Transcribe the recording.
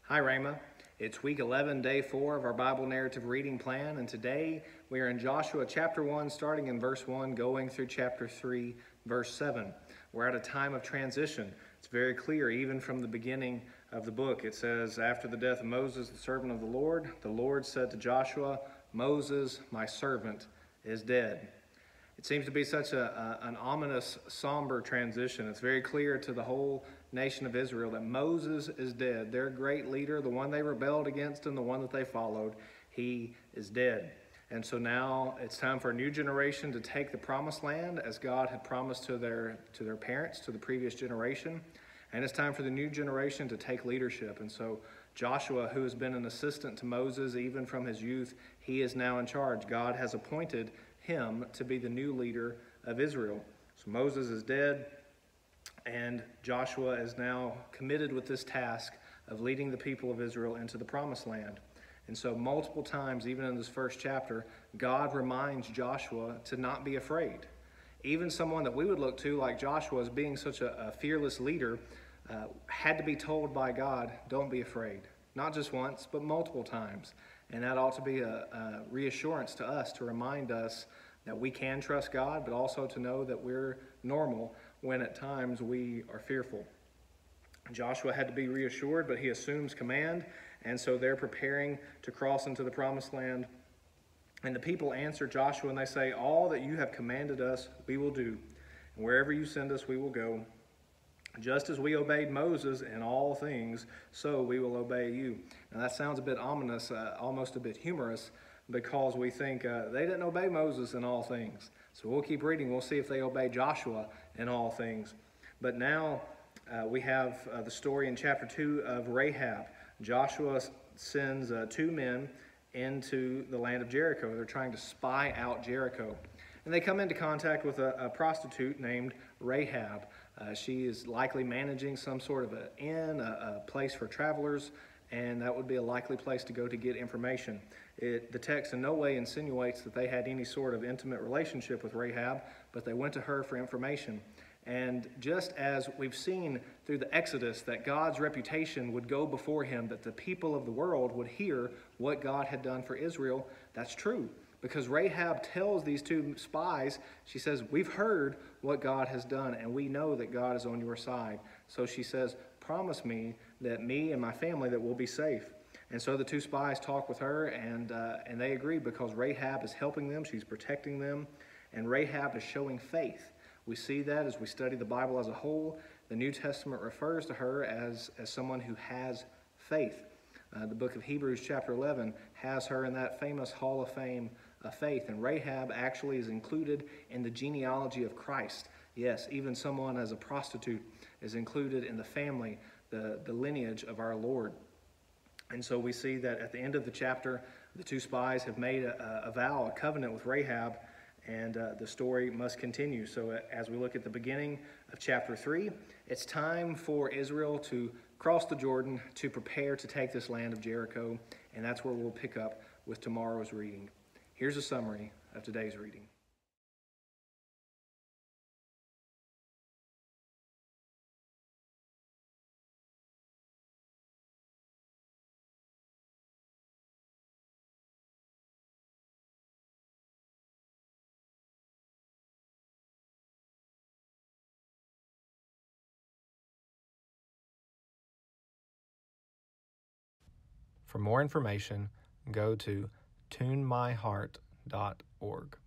Hi, Rhema. It's week 11, day 4 of our Bible narrative reading plan, and today we are in Joshua chapter 1, starting in verse 1, going through chapter 3, verse 7. We're at a time of transition. It's very clear, even from the beginning of the book. It says, after the death of Moses, the servant of the Lord said to Joshua, "Moses, my servant, is dead." It seems to be such an ominous, somber transition. It's very clear to the whole nation of Israel that Moses is dead. Their great leader, the one they rebelled against and the one that they followed, he is dead. And so now it's time for a new generation to take the promised land as God had promised to their parents, to the previous generation. And it's time for the new generation to take leadership. And so Joshua, who has been an assistant to Moses even from his youth, he is now in charge. God has appointed him to be the new leader of Israel. So Moses is dead, and Joshua is now committed with this task of leading the people of Israel into the promised land. And so multiple times, even in this first chapter, God reminds Joshua to not be afraid. Even someone that we would look to like Joshua as being such a fearless leader had to be told by God, don't be afraid. Not just once, but multiple times. And that ought to be a reassurance to us, to remind us that we can trust God, but also to know that we're normal when at times we are fearful. Joshua had to be reassured, but he assumes command, and so they're preparing to cross into the promised land. And the people answer Joshua and they say, "All that you have commanded us, we will do. And wherever you send us, we will go. Just as we obeyed Moses in all things, so we will obey you." Now that sounds a bit ominous, almost a bit humorous, because we think they didn't obey Moses in all things. So we'll keep reading. We'll see if they obey Joshua in all things. But now we have the story in chapter 2 of Rahab. Joshua sends 2 men into the land of Jericho. They're trying to spy out Jericho. And they come into contact with a prostitute named Rahab. She is likely managing some sort of an inn, a place for travelers, and that would be a likely place to go to get information. The text in no way insinuates that they had any sort of intimate relationship with Rahab, but they went to her for information. And just as we've seen through the Exodus that God's reputation would go before him, that the people of the world would hear what God had done for Israel, that's true. Because Rahab tells these 2 spies, she says, "We've heard what God has done, and we know that God is on your side." So she says, "Promise me that me and my family that we'll be safe." And so the 2 spies talk with her, and they agree because Rahab is helping them, she's protecting them, and Rahab is showing faith. We see that as we study the Bible as a whole. The New Testament refers to her as someone who has faith. The book of Hebrews chapter 11 has her in that famous Hall of Fame of faith. And Rahab actually is included in the genealogy of Christ. Yes, even someone as a prostitute is included in the family, the lineage of our Lord. And so we see that at the end of the chapter, the 2 spies have made a vow, a covenant with Rahab, and the story must continue. So as we look at the beginning of chapter 3, it's time for Israel to cross the Jordan to prepare to take this land of Jericho, and that's where we'll pick up with tomorrow's reading. Here's a summary of today's reading. For more information, go to tunemyheart.org.